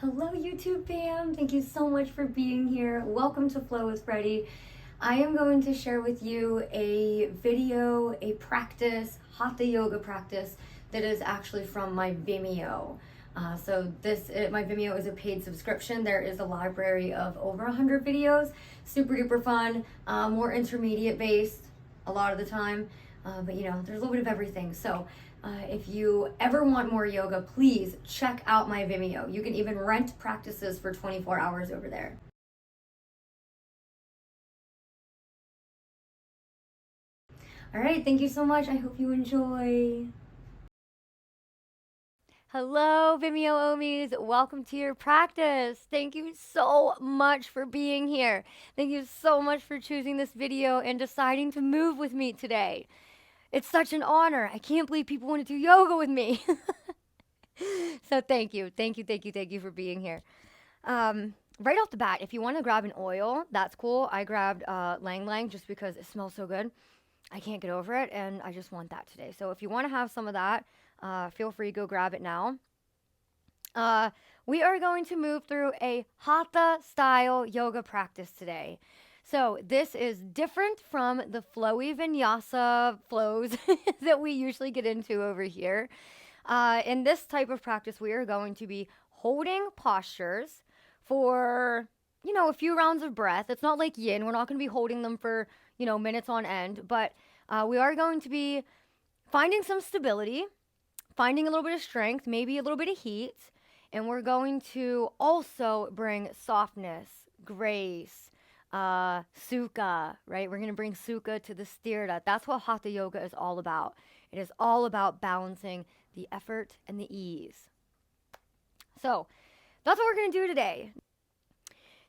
Hello YouTube fam, thank you so much for being here. Welcome to Flow with Fredi. I am going to share with you a video, a practice, Hatha yoga practice that is actually from my Vimeo. My Vimeo is a paid subscription. There is a library of over 100 videos, super duper fun, more intermediate based a lot of the time, but there's a little bit of everything. If you ever want more yoga, please check out my Vimeo. You can even rent practices for 24 hours over there. All right, thank you so much. I hope you enjoy. Hello, Vimeo Omis. Welcome to your practice. Thank you so much for being here. Thank you so much for choosing this video and deciding to move with me today. It's such an honor. I can't believe people want to do yoga with me. So thank you. Thank you for being here. Right off the bat, if you want to grab an oil, that's cool. I grabbed Lang Lang just because it smells so good. I can't get over it, and I just want that today. So if you want to have some of that, feel free to go grab it now. We are going to move through a Hatha style yoga practice today. So this is different from the flowy vinyasa flows that we usually get into over here. In this type of practice, we are going to be holding postures for, a few rounds of breath. It's not like yin. We're not going to be holding them for, minutes on end, but we are going to be finding some stability, finding a little bit of strength, maybe a little bit of heat, and we're going to also bring softness, grace, sukha, right? We're going to bring sukha to the sthira. That's what Hatha yoga is all about. It is all about balancing the effort and the ease. So that's what we're going to do today.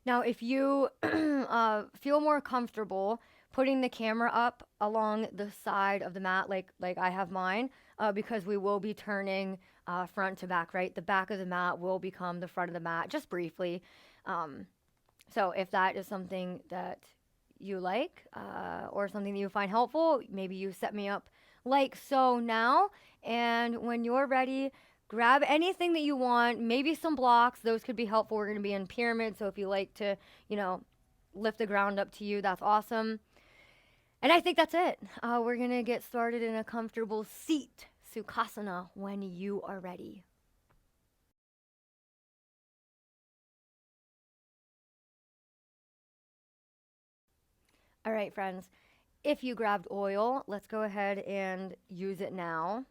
Now, if you feel more comfortable putting the camera up along the side of the mat, like I have mine, because we will be turning front to back, right? The back of the mat will become the front of the mat, just briefly. So if that is something that you like or something that you find helpful, maybe you set me up like so now. And when you're ready, grab anything that you want, maybe some blocks. Those could be helpful. We're going to be in pyramid. So if you like to, lift the ground up to you, that's awesome. And I think that's it. We're going to get started in a comfortable seat, Sukhasana, when you are ready. All right, friends. If you grabbed oil, let's go ahead and use it now.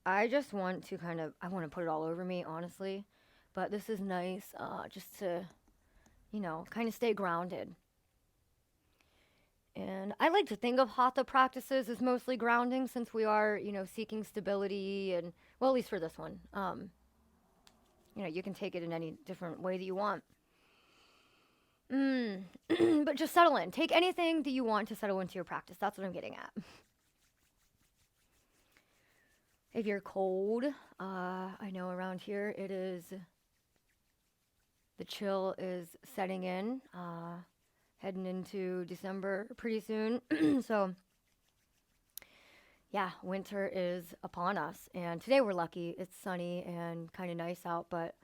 I just want to I want to put it all over me, honestly. But this is nice just to, kind of stay grounded. And I like to think of Hatha practices as mostly grounding since we are, seeking stability and, well, at least for this one. You can take it in any different way that you want. But just settle in. Take anything that you want to settle into your practice. That's what I'm getting at. If you're cold, I know around here the chill is setting in, heading into December pretty soon. So, yeah, winter is upon us. And today we're lucky. It's sunny and kind of nice out, but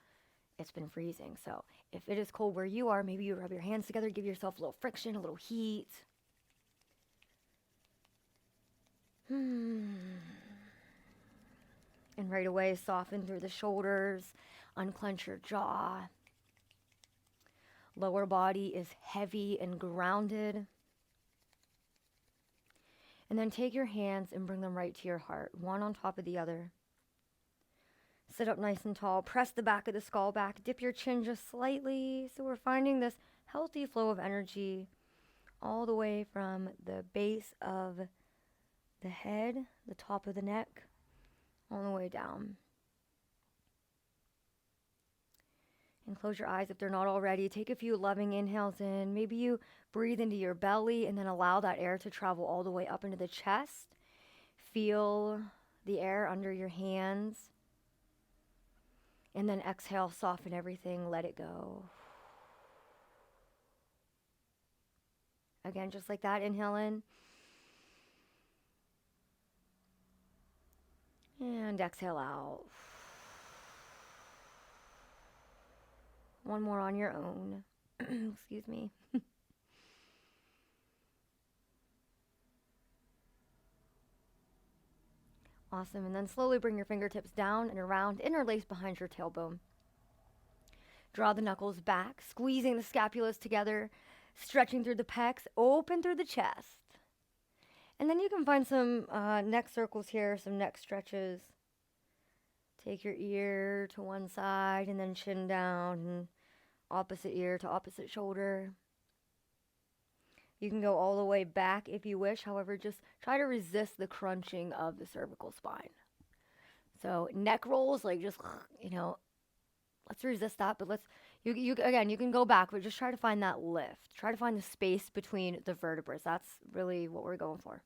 it's been freezing. So if it is cold where you are, maybe you rub your hands together, give yourself a little friction, a little heat. And right away, soften through the shoulders, unclench your jaw. Lower body is heavy and grounded. And then take your hands and bring them right to your heart, one on top of the other. Sit up nice and tall. Press the back of the skull back. Dip your chin just slightly. So we're finding this healthy flow of energy all the way from the base of the head, the top of the neck, all the way down. And close your eyes if they're not already. Take a few loving inhales in. Maybe you breathe into your belly and then allow that air to travel all the way up into the chest. Feel the air under your hands. And then exhale, soften everything, let it go. Again, just like that, inhale in. And exhale out. one more on your own. Excuse me. Awesome. And then slowly bring your fingertips down and around, interlace behind your tailbone. Draw the knuckles back, squeezing the scapulas together, stretching through the pecs, open through the chest. And then you can find some neck circles here, some neck stretches. Take your ear to one side and then chin down, and opposite ear to opposite shoulder. You can go all the way back if you wish. However, just try to resist the crunching of the cervical spine. So neck rolls, like just, let's resist that. But you can go back, but just try to find that lift. Try to find the space between the vertebrae. That's really what we're going for.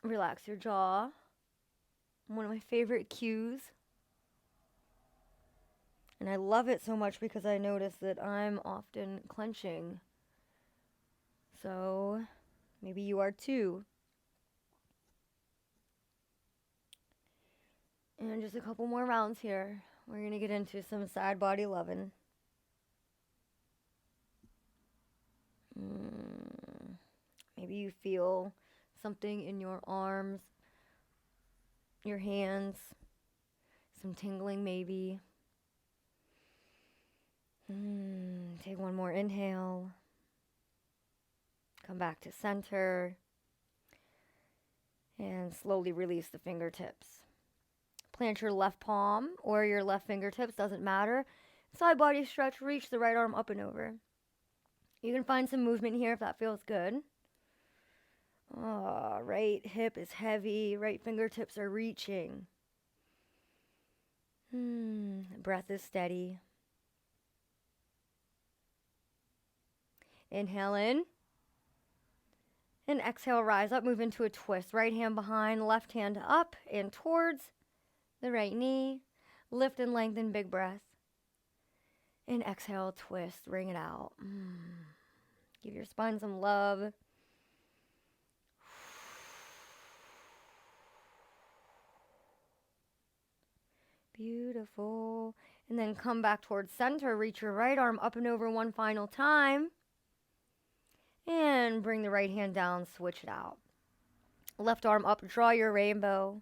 Relax your jaw. One of my favorite cues. And I love it so much because I notice that I'm often clenching. So maybe you are too. And just a couple more rounds here. We're going to get into some side body loving. Maybe you feel something in your arms, your hands, some tingling maybe. Take one more inhale. Come back to center. And slowly release the fingertips. Plant your left palm or your left fingertips, doesn't matter. Side body stretch, reach the right arm up and over. You can find some movement here if that feels good. Right hip is heavy, right fingertips are reaching. Breath is steady. Inhale in. And exhale, rise up, move into a twist. Right hand behind, left hand up and towards the right knee. Lift and lengthen, big breath. And exhale, twist, wring it out. Give your spine some love. Beautiful. And then come back towards center. Reach your right arm up and over one final time. And bring the right hand down, switch it out. Left arm up, draw your rainbow.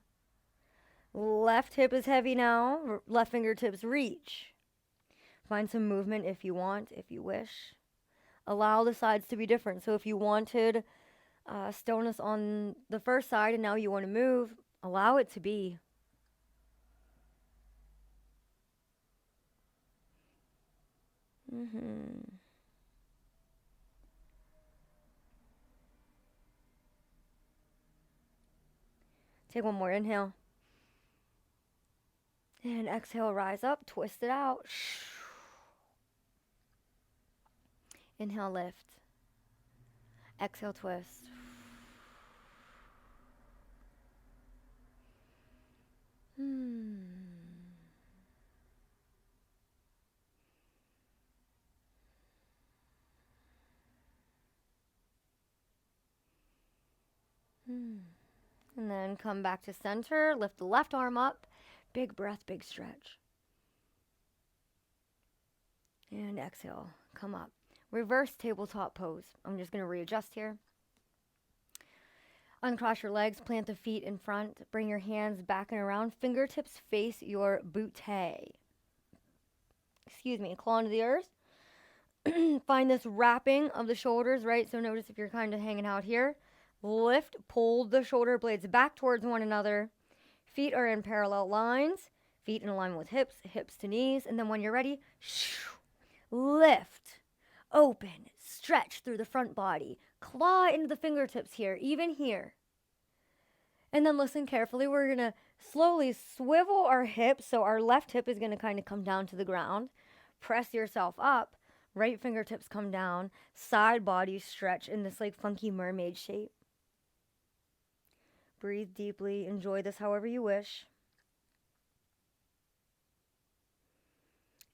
Left hip is heavy now. Left fingertips reach. Find some movement if you want, if you wish. Allow the sides to be different. So if you wanted stillness on the first side and now you want to move, allow it to be. Take one more inhale. And exhale, rise up, twist it out. Inhale, lift. Exhale, twist. And then come back to center, lift the left arm up, big breath, big stretch. And exhale, come up. Reverse tabletop pose. I'm just going to readjust here. Uncross your legs, plant the feet in front, bring your hands back and around, fingertips face your bootay. Claw into the earth. Find this wrapping of the shoulders, right? So notice if you're kind of hanging out here. Lift, pull the shoulder blades back towards one another. Feet are in parallel lines. Feet in alignment with hips, hips to knees. And then when you're ready, lift, open, stretch through the front body. Claw into the fingertips here, even here. And then listen carefully. We're going to slowly swivel our hips. So our left hip is going to kind of come down to the ground. Press yourself up. Right fingertips come down. Side body stretch in this like funky mermaid shape. Breathe deeply. Enjoy this however you wish.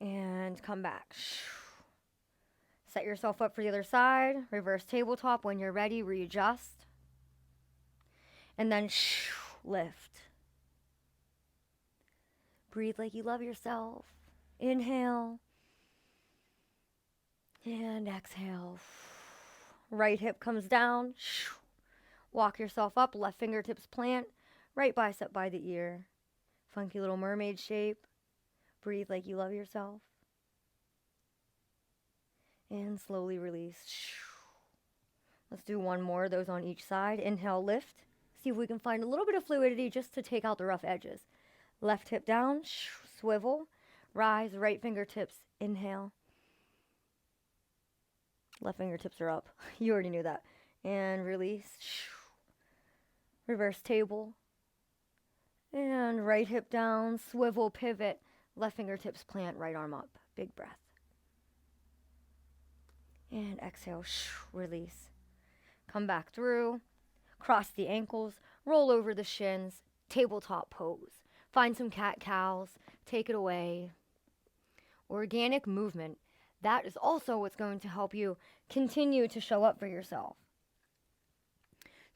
And come back. Set yourself up for the other side. Reverse tabletop. When you're ready, readjust. And then lift. Breathe like you love yourself. Inhale and exhale. Right hip comes down. Walk yourself up, left fingertips plant, right bicep by the ear. Funky little mermaid shape. Breathe like you love yourself. And slowly release. Let's do one more of those on each side. Inhale, lift. See if we can find a little bit of fluidity just to take out the rough edges. Left hip down, swivel, rise, right fingertips, inhale. Left fingertips are up. You already knew that. And release. Reverse table. And right hip down, swivel, pivot, left fingertips plant, right arm up. Big breath. And exhale, release. Come back through, cross the ankles, roll over the shins, tabletop pose. Find some cat-cows, take it away. Organic movement. That is also what's going to help you continue to show up for yourself.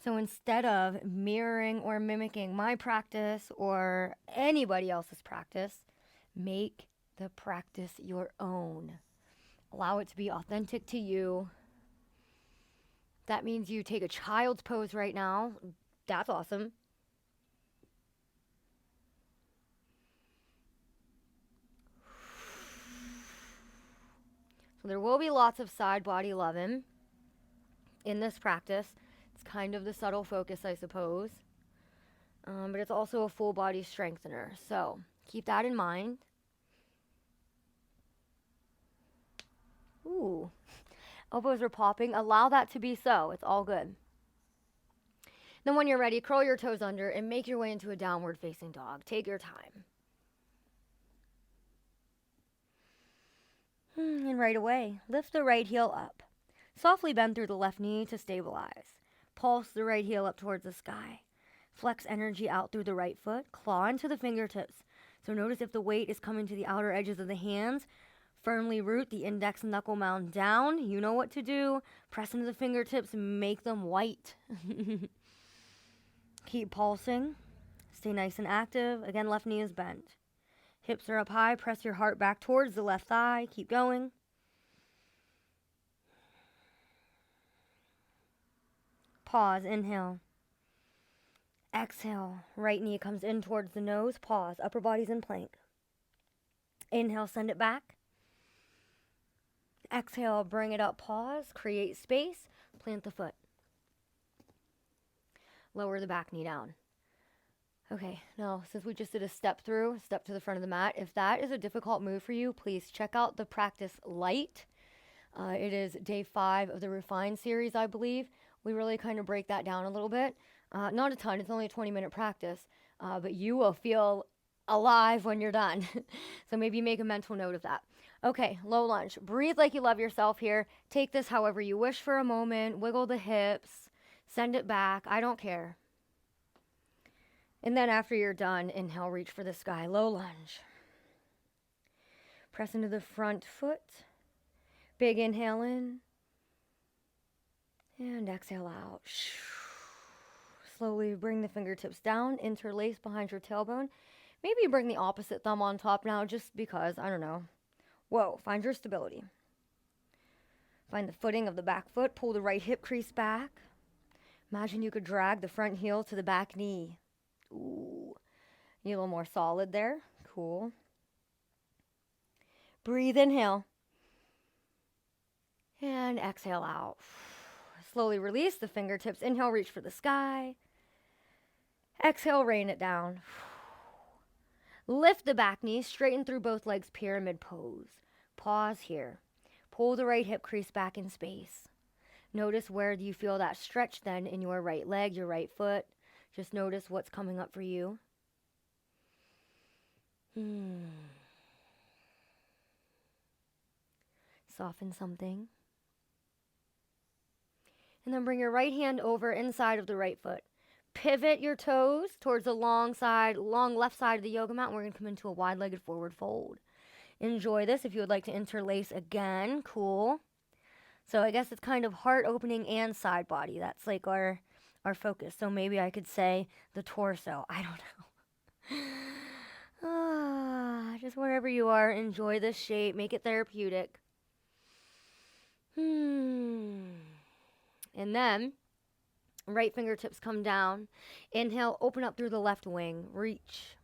So instead of mirroring or mimicking my practice or anybody else's practice, make the practice your own. Allow it to be authentic to you. That means you take a child's pose right now. That's awesome. So there will be lots of side body loving in this practice. It's kind of the subtle focus, I suppose. But it's also a full body strengthener. So keep that in mind. Ooh, elbows are popping. Allow that to be so. It's all good. Then when you're ready, curl your toes under and make your way into a downward facing dog. Take your time. And right away, lift the right heel up. Softly bend through the left knee to stabilize. Pulse the right heel up towards the sky. Flex energy out through the right foot. Claw into the fingertips. So notice if the weight is coming to the outer edges of the hands. Firmly root the index knuckle mound down. You know what to do. Press into the fingertips. Make them white. Keep pulsing. Stay nice and active. Again, left knee is bent. Hips are up high. Press your heart back towards the left thigh. Keep going. Pause. Inhale. Exhale. Right knee comes in towards the nose. Pause. Upper body's in plank. Inhale. Send it back. Exhale. Bring it up. Pause. Create space. Plant the foot. Lower the back knee down. Okay, now since we just did a step to the front of the mat, if that is a difficult move for you, please check out the practice light. It is day 5 of the Refine series, I believe. We really kind of break that down a little bit. Not a ton, it's only a 20-minute practice, but you will feel alive when you're done. So maybe make a mental note of that. Okay, low lunge. Breathe like you love yourself here. Take this however you wish for a moment. Wiggle the hips. Send it back. I don't care. And then after you're done, inhale, reach for the sky. Low lunge. Press into the front foot. Big inhale in. And exhale out. Slowly bring the fingertips down. Interlace behind your tailbone. Maybe bring the opposite thumb on top now just because, I don't know. Whoa, find your stability. Find the footing of the back foot. Pull the right hip crease back. Imagine you could drag the front heel to the back knee. Ooh, need a little more solid there. Cool. Breathe, inhale. And exhale out. Slowly release the fingertips. Inhale, reach for the sky. Exhale, rain it down. Lift the back knee, straighten through both legs, pyramid pose. Pause here. Pull the right hip crease back in space. Notice where you feel that stretch then in your right leg, your right foot. Just notice what's coming up for you. Soften something. And then bring your right hand over inside of the right foot. Pivot your toes towards the long left side of the yoga mat. And we're going to come into a wide-legged forward fold. Enjoy this if you would like to interlace again. Cool. So I guess it's kind of heart opening and side body. That's like our focus. So maybe I could say the torso. I don't know. wherever you are, enjoy this shape. Make it therapeutic. And then right fingertips come down. Inhale, open up through the left wing. Reach.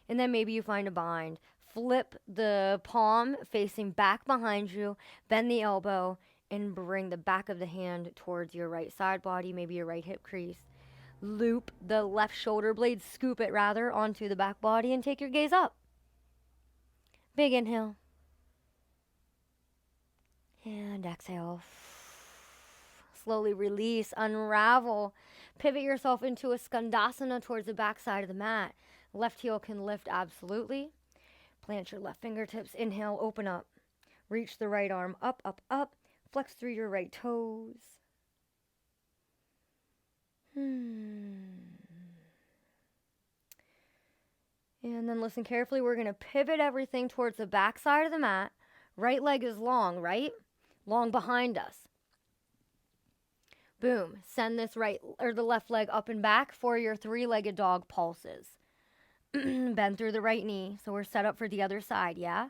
And then maybe you find a bind. Flip the palm facing back behind you. Bend the elbow and bring the back of the hand towards your right side body, maybe your right hip crease. Loop the left shoulder blade, scoop it rather, onto the back body and take your gaze up. Big inhale. And exhale. Slowly release, unravel. Pivot yourself into a skandasana towards the back side of the mat. Left heel can lift, absolutely. Plant your left fingertips. Inhale, open up. Reach the right arm up, up, up. Flex through your right toes. And then listen carefully. We're going to pivot everything towards the back side of the mat. Right leg is long, right? Long behind us. Boom. Send this right or the left leg up and back for your three-legged dog pulses. Bend through the right knee. So we're set up for the other side, yeah?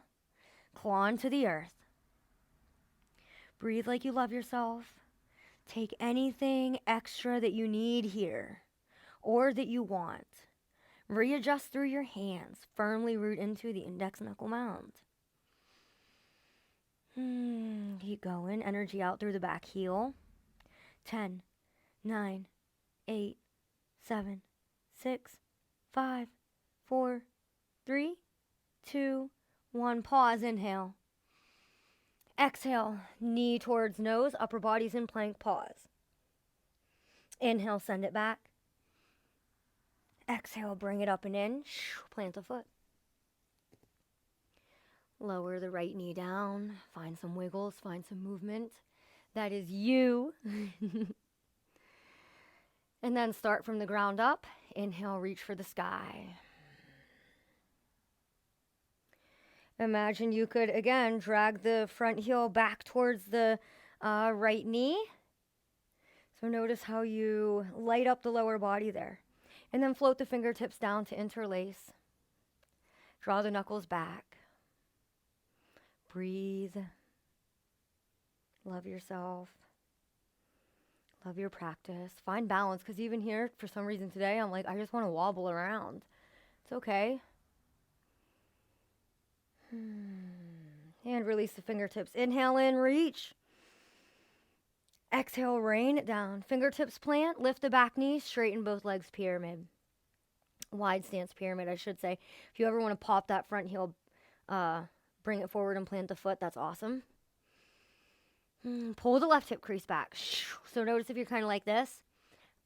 Claw into the earth. Breathe like you love yourself. Take anything extra that you need here or that you want. Readjust through your hands. Firmly root into the index knuckle mound. Keep going. Energy out through the back heel. 10, 9, 8, 7, 6, 5, 4, 3, 2, 1. Pause. Inhale. Exhale. Knee towards nose. Upper body's in plank. Pause. Inhale. Send it back. Exhale. Bring it up and in. Plant the foot. Lower the right knee down. Find some wiggles. Find some movement. That is you. And then start from the ground up. Inhale, reach for the sky. Imagine you could, again, drag the front heel back towards the right knee. So notice how you light up the lower body there. And then float the fingertips down to interlace. Draw the knuckles back. Breathe. Love yourself. Love your practice. Find balance, because even here, for some reason today, I'm like, I just want to wobble around. It's okay. And release the fingertips. Inhale in, reach. Exhale, rain it down. Fingertips plant, lift the back knee, straighten both legs, pyramid. Wide stance pyramid, I should say. If you ever want to pop that front heel, bring it forward and plant the foot, that's awesome. Pull the left hip crease back. So notice if you're kind of like this,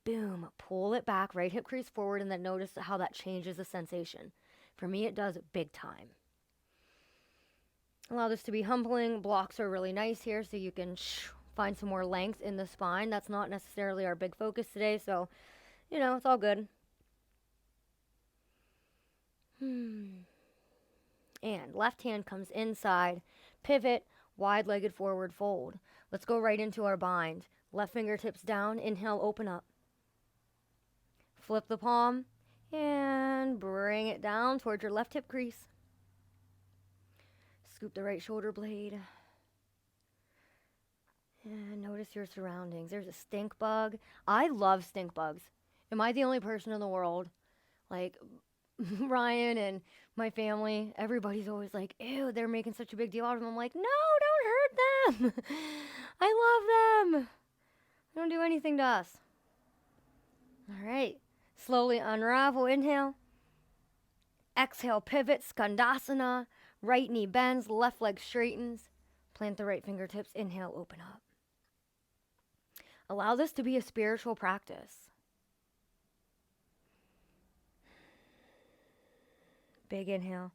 boom, pull it back, right hip crease forward, and then notice how that changes the sensation. For me, it does big time. Allow this to be humbling. Blocks are really nice here, so you can find some more length in the spine. That's not necessarily our big focus today, so, you know, it's all good. And left hand comes inside, pivot, wide-legged forward fold. Let's go right into our bind. Left fingertips down. Inhale, open up. Flip the palm and bring it down towards your left hip crease. Scoop the right shoulder blade. And notice your surroundings. There's a stink bug. I love stink bugs. Am I the only person in the world? Like, Ryan and my family, everybody's always like, ew, they're making such a big deal out of them. I'm like, no, don't hurt them. I love them. They don't do anything to us. All right. Slowly unravel. Inhale. Exhale, pivot, skandasana. Right knee bends, left leg straightens. Plant the right fingertips. Inhale, open up. Allow this to be a spiritual practice. Big inhale.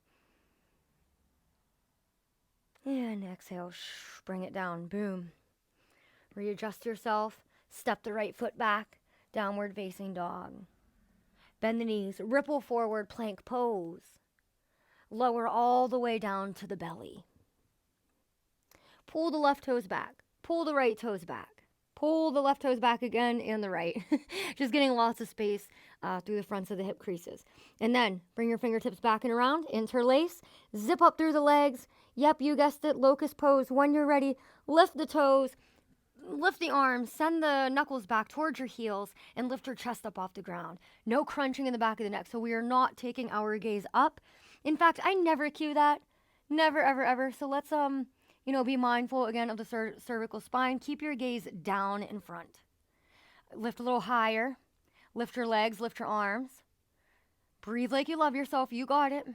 And exhale. Bring it down. Boom. Readjust yourself. Step the right foot back. Downward facing dog. Bend the knees. Ripple forward. Plank pose. Lower all the way down to the belly. Pull the left toes back. Pull the right toes back. Pull the left toes back again and the right. Just getting lots of space through the fronts of the hip creases. And then bring your fingertips back and around, interlace, zip up through the legs. Yep, you guessed it, locust pose. When you're ready, lift the toes, lift the arms, send the knuckles back towards your heels, and lift your chest up off the ground. No crunching in the back of the neck, so we are not taking our gaze up. In fact, I never cue that. Never, ever, ever. So let's, be mindful again of the cervical spine. Keep your gaze down in front. Lift a little higher. Lift your legs, lift your arms. Breathe like you love yourself. You got it.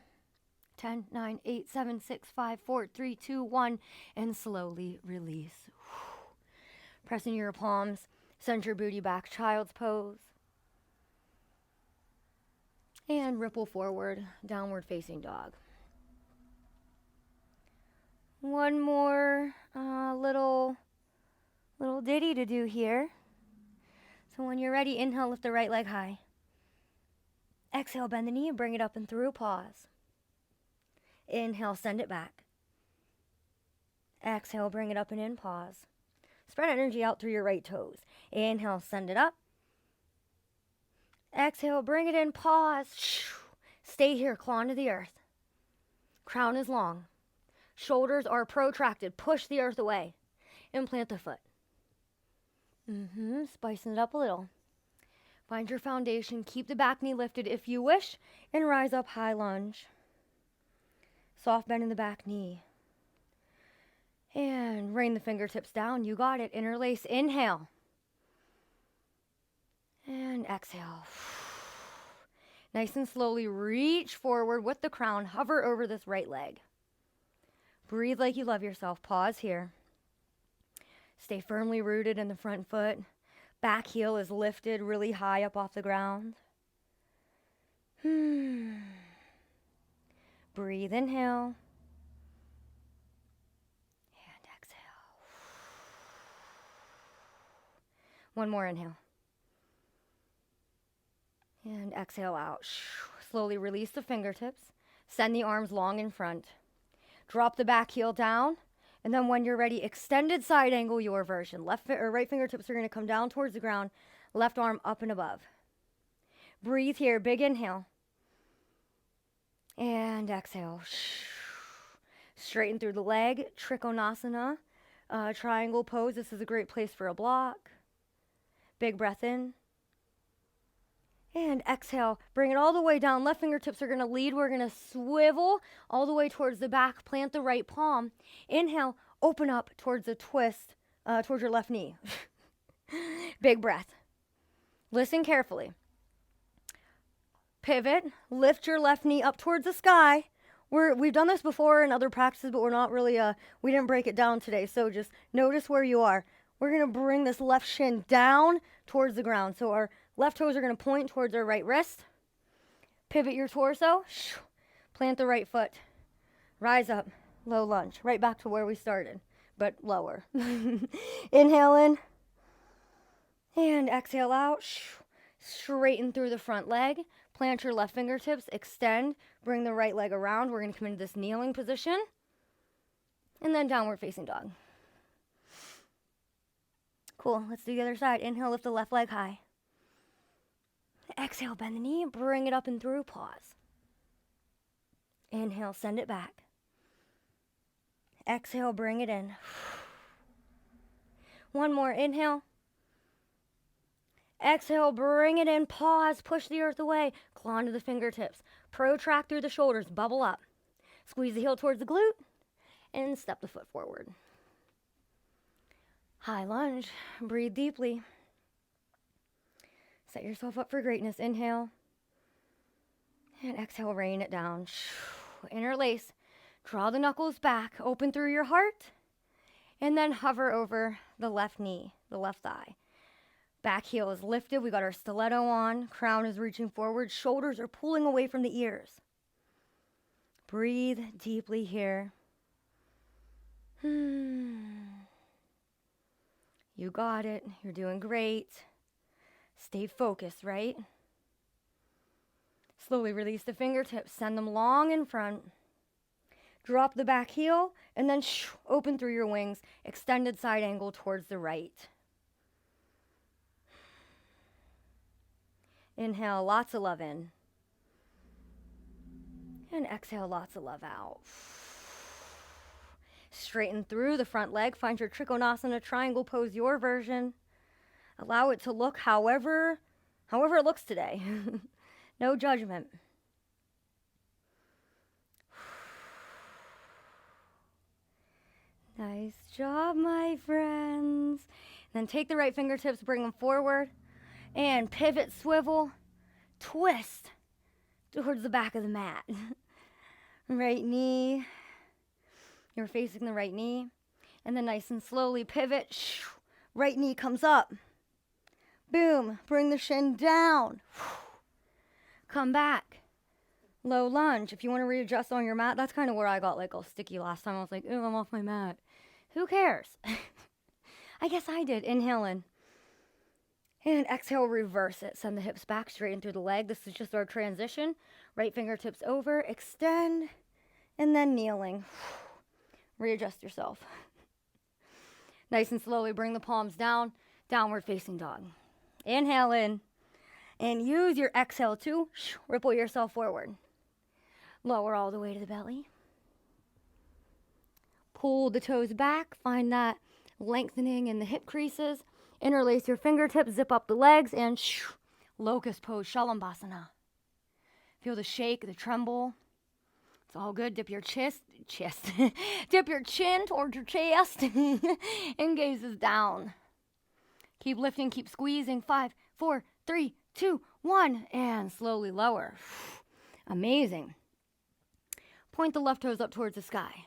10, 9, 8, 7, 6, 5, 4, 3, 2, 1. And slowly release. Pressing your palms. Send your booty back. Child's pose. And ripple forward. Downward facing dog. One more little ditty to do here. So when you're ready, inhale, lift the right leg high. Exhale, bend the knee and bring it up and through. Pause. Inhale, send it back. Exhale, bring it up and in. Pause. Spread energy out through your right toes. Inhale, send it up. Exhale, bring it in. Pause. Stay here, claw into the earth. Crown is long. Shoulders are protracted. Push the earth away. And plant the foot. Spicing it up a little. Find your foundation. Keep the back knee lifted if you wish. And rise up, high lunge. Soft bend in the back knee. And rain the fingertips down. You got it. Interlace. Inhale. And exhale. Nice and slowly reach forward with the crown. Hover over this right leg. Breathe like you love yourself. Pause here. Stay firmly rooted in the front foot. Back heel is lifted really high up off the ground. Breathe, inhale. And exhale. One more inhale. And exhale out. Slowly release the fingertips. Send the arms long in front. Drop the back heel down. And then when you're ready, extended side angle your version. Left or right fingertips are going to come down towards the ground. Left arm up and above. Breathe here. Big inhale. And exhale. Straighten through the leg. Trikonasana. Triangle pose. This is a great place for a block. Big breath in. And exhale. Bring it all the way down. Left fingertips are going to lead. We're going to swivel all the way towards the back. Plant the right palm. Inhale. Open up towards a twist, towards your left knee. Big breath. Listen carefully. Pivot. Lift your left knee up towards the sky. We've done this before in other practices, but we're not really, we didn't break it down today. So just notice where you are. We're going to bring this left shin down towards the ground. So our left toes are going to point towards our right wrist. Pivot your torso. Plant the right foot. Rise up. Low lunge. Right back to where we started, but lower. Inhale in. And exhale out. Straighten through the front leg. Plant your left fingertips. Extend. Bring the right leg around. We're going to come into this kneeling position. And then downward facing dog. Cool. Let's do the other side. Inhale, lift the left leg high. Exhale, bend the knee, bring it up and through, pause. Inhale, send it back. Exhale, bring it in. One more, inhale. Exhale, bring it in, pause, push the earth away, claw into the fingertips. Protract through the shoulders, bubble up. Squeeze the heel towards the glute, and step the foot forward. High lunge, breathe deeply. Set yourself up for greatness. Inhale. And exhale, rain it down. Interlace. Draw the knuckles back. Open through your heart. And then hover over the left knee, the left thigh. Back heel is lifted. We got our stiletto on. Crown is reaching forward. Shoulders are pulling away from the ears. Breathe deeply here. You got it. You're doing great. Stay focused, right? Slowly release the fingertips. Send them long in front. Drop the back heel and then open through your wings. Extended side angle towards the right. Inhale lots of love in. And exhale lots of love out. Straighten through the front leg. Find your Trikonasana triangle pose, your version. Allow it to look however it looks today. No judgment. Nice job, my friends. Then take the right fingertips, bring them forward, and pivot, swivel, twist towards the back of the mat. Right knee, you're facing the right knee, and then nice and slowly pivot. Right knee comes up. Boom, bring the shin down. Come back. Low lunge. If you want to readjust on your mat, that's kind of where I got like all sticky last time. I was like, oh, I'm off my mat. Who cares? I guess I did. Inhale in. And exhale, reverse it. Send the hips back, straighten through the leg. This is just our transition. Right fingertips over, extend, and then kneeling. Readjust yourself. Nice and slowly bring the palms down, downward facing dog. Inhale in, and use your exhale to ripple yourself forward. Lower all the way to the belly. Pull the toes back, find that lengthening in the hip creases. Interlace your fingertips, zip up the legs, and locust pose, Shalambhasana. Feel the shake, the tremble. It's all good. Dip your dip your chin towards your chest and gazes down. Keep lifting, keep squeezing. 5, 4, 3, 2, 1, and slowly lower. Amazing. Point the left toes up towards the sky.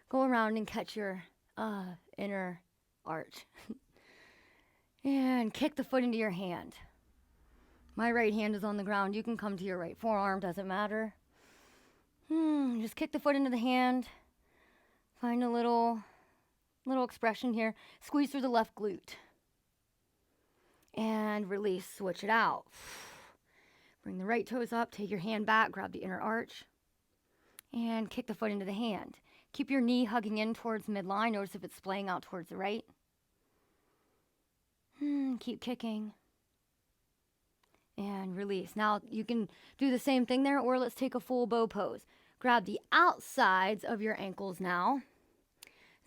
Go around and catch your inner arch. And kick the foot into your hand. My right hand is on the ground. You can come to your right forearm, doesn't matter. Just kick the foot into the hand. Find a little expression here. Squeeze through the left glute. And release, switch it out. Bring the right toes up, take your hand back, grab the inner arch. And kick the foot into the hand. Keep your knee hugging in towards midline. Notice if it's splaying out towards the right. Keep kicking. And release. Now you can do the same thing there, or let's take a full bow pose. Grab the outsides of your ankles now.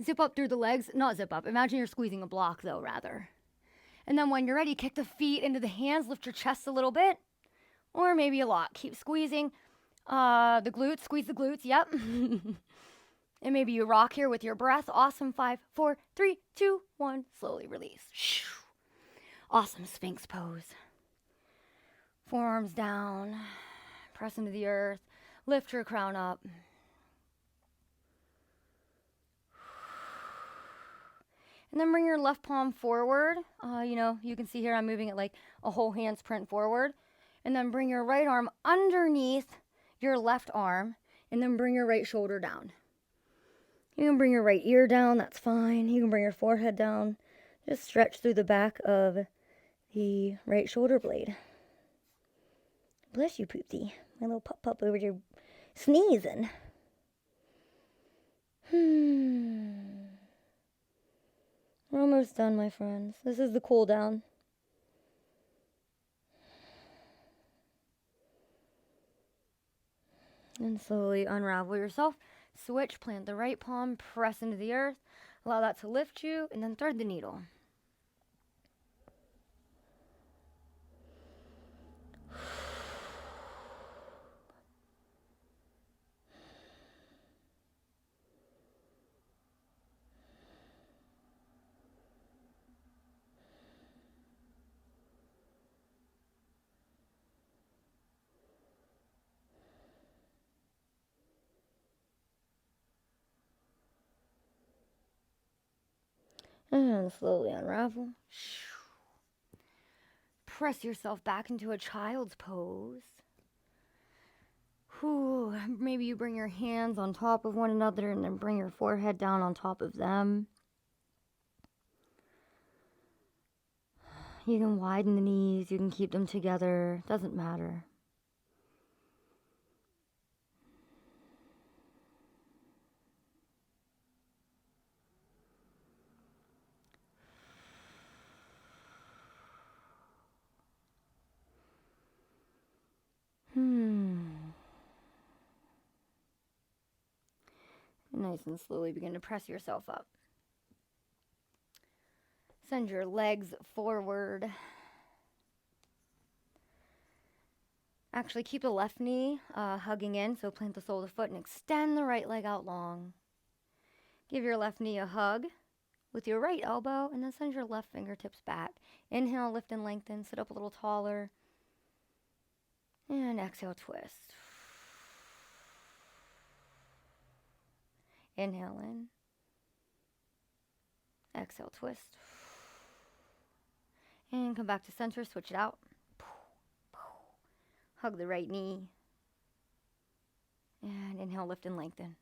Zip up through the legs. Not zip up. Imagine you're squeezing a block though, rather. And then when you're ready, kick the feet into the hands. Lift your chest a little bit. Or maybe a lot. Keep squeezing the glutes. Squeeze the glutes. Yep. And maybe you rock here with your breath. Awesome. 5, 4, 3, 2, 1. Slowly release. Awesome Sphinx pose. Forearms down. Press into the earth. Lift your crown up. And then bring your left palm forward. You can see here I'm moving it like a whole hand sprint forward. And then bring your right arm underneath your left arm. And then bring your right shoulder down. You can bring your right ear down, that's fine. You can bring your forehead down. Just stretch through the back of the right shoulder blade. Bless you, Poopsie. My little pup over here sneezing. We're almost done, my friends. This is the cool down. And slowly unravel yourself. Switch, plant the right palm, press into the earth. Allow that to lift you, and then thread the needle. And slowly unravel. Press yourself back into a child's pose. Maybe you bring your hands on top of one another and then bring your forehead down on top of them. You can widen the knees, you can keep them together, doesn't matter. Nice and slowly begin to press yourself up. Send your legs forward. Actually, keep the left knee hugging in, so plant the sole of the foot and extend the right leg out long. Give your left knee a hug with your right elbow, and then send your left fingertips back. Inhale, lift and lengthen, sit up a little taller. And exhale, twist. Inhale in. Exhale, twist. And come back to center, switch it out. Hug the right knee. And inhale, lift and lengthen.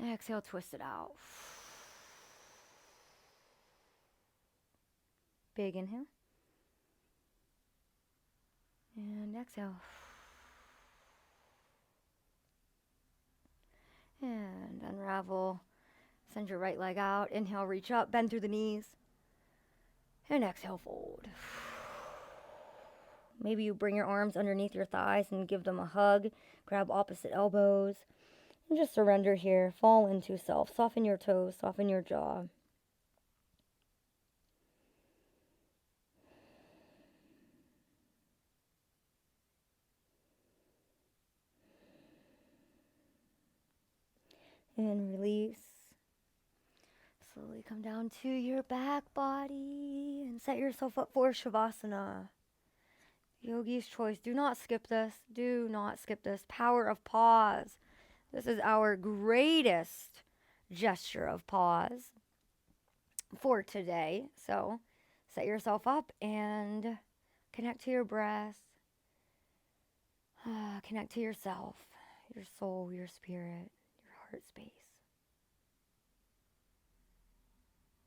Exhale, twist it out. Big inhale. And exhale. And unravel. Send your right leg out. Inhale, reach up, bend through the knees. And exhale, fold. Maybe you bring your arms underneath your thighs and give them a hug. Grab opposite elbows. And just surrender here. Fall into self. Soften your toes. Soften your jaw. And release. Slowly come down to your back body and set yourself up for Shavasana. Yogi's choice. Do not skip this. Do not skip this. Power of pause. This is our greatest gesture of pause for today. So set yourself up and connect to your breath. Connect to yourself, your soul, your spirit, your heart space.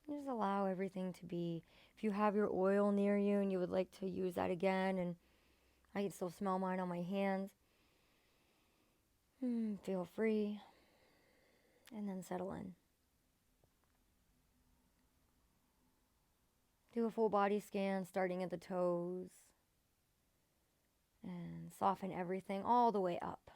Just allow everything to be. If you have your oil near you and you would like to use that again, and I can still smell mine on my hands, feel free. And then settle in. Do a full body scan starting at the toes. And soften everything all the way up.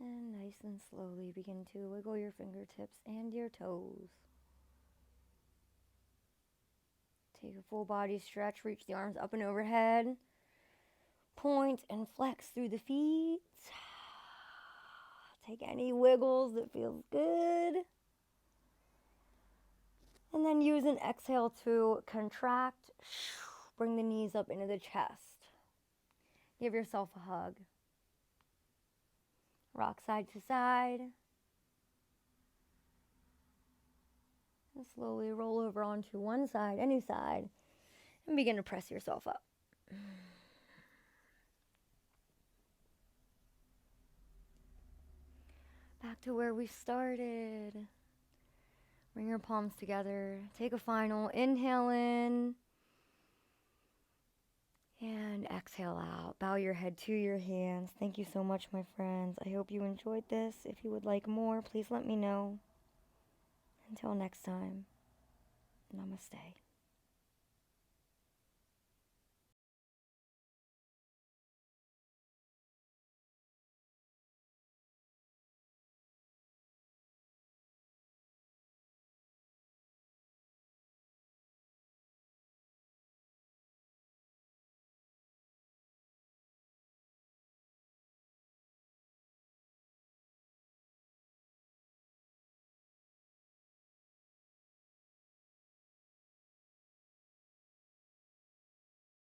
And nice and slowly begin to wiggle your fingertips and your toes. Take a full body stretch, reach the arms up and overhead. Point and flex through the feet. Take any wiggles that feels good. And then use an exhale to contract. Bring the knees up into the chest. Give yourself a hug. Rock side to side. And slowly roll over onto one side, any side, and begin to press yourself up. Back to where we started. Bring your palms together. Take a final inhale in. And exhale out. Bow your head to your hands. Thank you so much, my friends. I hope you enjoyed this. If you would like more, please let me know. Until next time, namaste.